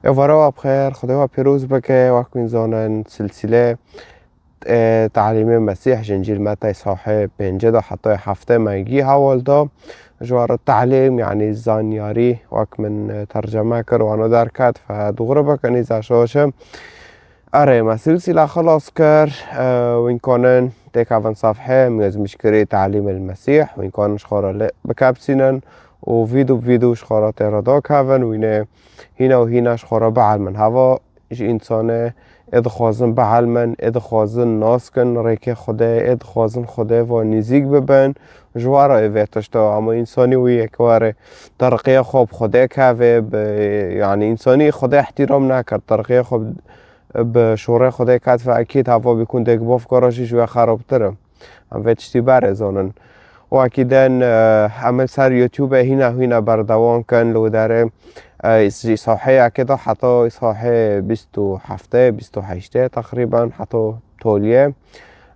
يا بخير خدوها بيروز بكي وكن زونن سلسلة تعليم المسيح جنجيل متى صاحب بين جدا حتى حفته ما يجي هاولدا جوار التعليم يعني زانياري وك من ترجمة كر وانو دركات فدغربة كني زاشوشم أري ما سلسلة خلاص كر وين كونن تكافن صفحة ميز مشكري تعليم المسيح وين كونن شخورة بكابسينن وفيديو شخورة تيرادا كافن وينه هنا وهنا شخورة بعلمن هوا إيش إنسانه إذ خوازن بعلمن إذ خوازن ناسكن ريكي خدا إذ خوازن خدا و نزيق ببن جوارا إيواتشتا أما إنساني ويكواره ترقية خوب خدا كافي يعني إنساني خدا احترام نكر ترقية خوب بشوره خدا كات فأكيد هوا بيكون ديك باف كاراشي شوية خرابتره هم فيتشتي بارزانن و اكيداً عمل سر يوتيوب هنا بردوان كان لو داره صحيح كده حتى صحيح 27 تقريبا حتى توليه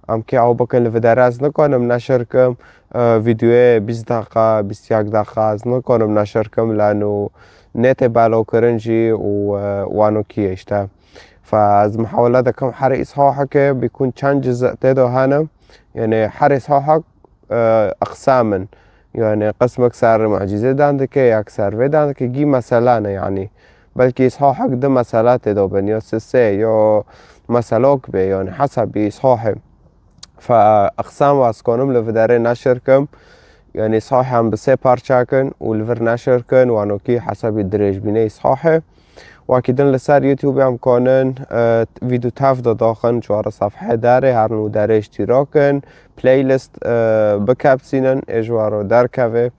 ام که او بکن لفداره از نکنم نشر کم ویدیو 20 دقیقه 21 دقیقه از نکنم نشر کم لانه نت بالا کرنجی وانو کیشته فاز محاولات کم هر اصحاحه که بيكون چند جزء تدو هنم يعني هر اصحاحه أقساما يعني قسم أكثر معجزة داندك أكثر في داندك جي مسألة يعني بلكي إصحاحك ده مسألات دوبن يا سسي يا مسألوك بي يعني حسب إصحاحي فأقسام واسكونم لفداري نشركم يعني إصحاحي هم بسي بارشاكن ولفر نشركن وانو كي حسب الدريج بيني إصحاحي واكيداً لسر يوتيوب هم كانن فيديو تفدا داخن جوار صفحه داره هر نو داره اشتراكن پلی لیست بکابسینن اجوارو درکوه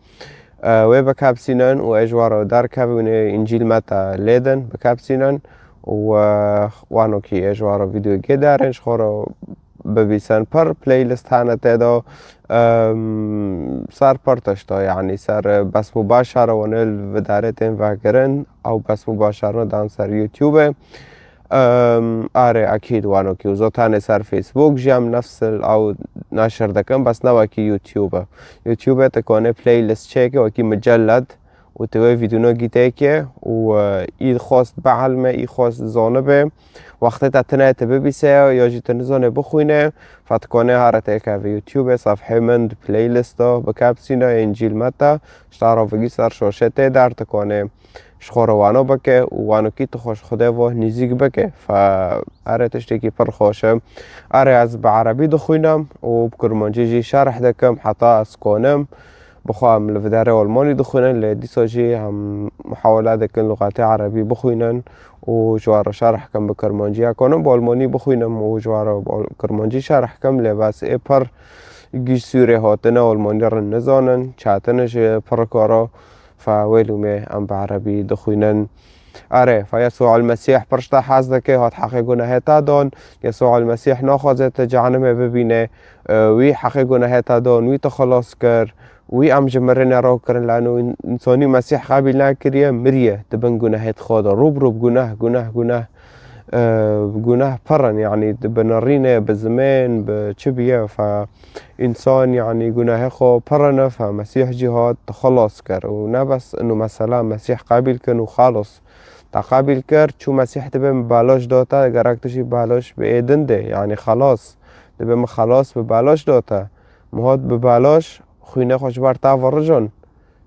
و بکابسینن و اجوارو درکوه و انجیل متا لیدن بکابسینن و وانو کی اجوارو ویدیو گه دارن شخورو ببیسن پر پلی لیست هانه تدا سر پرتشتا يعني سر بس مباشرة ونل ودارتين وگرن او بس مباشرة دان سر يوتيوب آره اكيد وانو كي وزوتاني سر فيسبوك جام نفس او نشر دكم بس نوا كي يوتيوب تكونه بلاي ليست شيكه وكي مجلد وتوي فيديو نوغي تيكي و اي خواست بعلمه اي خواست زانبه وقت تتنه تببيسه یا جي تنزانه بخوينه فتكونه هارته که في يوتيوب صفحه من بلاي ليستا بكابسينه انجيل متى اشتارا وگي سر شاشته در تكونه شخور وانو بکه و وانو کی تو خوش خدا و نزیک بکه اره تشتکی پر خوشم اره از بعربی دخوینم و بکرمانجی جی شرح دکم حتی از کنم بخوام لفداره آلمانی دخوینن لدیسا جی هم محاوله دکن لغت عربی بخوینن و جوار شرح کم بکرمانجی کنم با آلمانی بخوینم و جوار کرمانجی شرح کم لباس ای پر گیش سوره هاتن آلمانی را نزانن چاتنش پر کارا فويلومي ام بعربي دخوينن اره فيسوع المسيح برشتا حازدك هات حقيقنا هتا دون يسوع المسيح ناخذت جهنم ببينه وي حقيقنا هتا دون وي تخلص كر وي ام جمرنا رو كرن لانه انساني مسيح قابل نكريه مريه تبن جناهات خاضه روب جناه برن يعني بنرينا بزمان بشبيه فإنسان يعني جناه خو برنا فمسيح جهاد تخلص كر ونا بس إنه مثلا مسيح قابل كن وخالص تقابل كر شو مسيح تبى ببلاش داتا جركتشي ببلاش بإيدنده يعني خلاص تبى خلاص ببلاش داتا مهاد ببلاش خوينه خوش برتا ورجون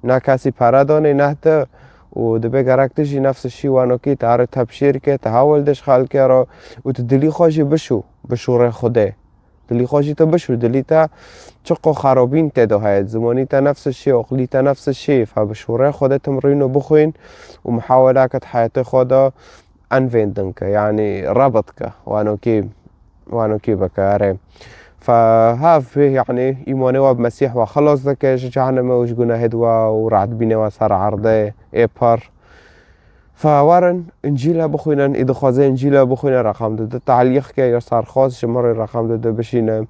نه کسی پردانه نه تا و دبه گرکتشی نفس الشي وانو كي تعرف تبشير كي تحاول دش خالك را و تدلي خوشي بشوره خوده دلي خوشي تا بشو دلي تا چقو خرابين تدو هايت زماني تا نفس الشي اقلي تا نفس الشي فبشوره خوده تمرينو بخوين و محاولة كت حياة خوده انفيندنك يعني ربطك وانو كي بكاره فهاف يعني إيمانه وبمسيح وخلاص ذاك جعلنا موج جناه دوا ورعد بينا وصار عرضه إبر فورن إنجيلا بخوينا إذا خازن إنجيلا بخوينا رقم ده تعليق كي يصار خاص شمر الرقم ده بشينا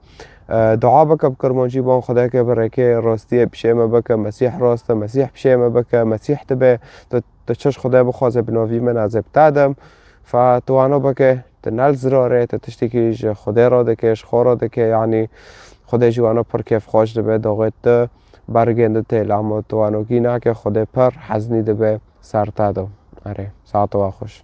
دعاء بك بكرمانجي بان خدا که برکه راستی بشیمه بک مسیح راست مسیح بشیمه بک مسیح تبه تشش خدا بخوازه بنوی من از ابتدم فتوانا بک تنال زراره تشتكي خدا را دکش خورا دکه يعني خدا جوانا پر کیف خوش دبه داغت برگنده تیل اما توانو کی نه که خدا پر حزنی دبه سرتا دو اره ساعت و خوش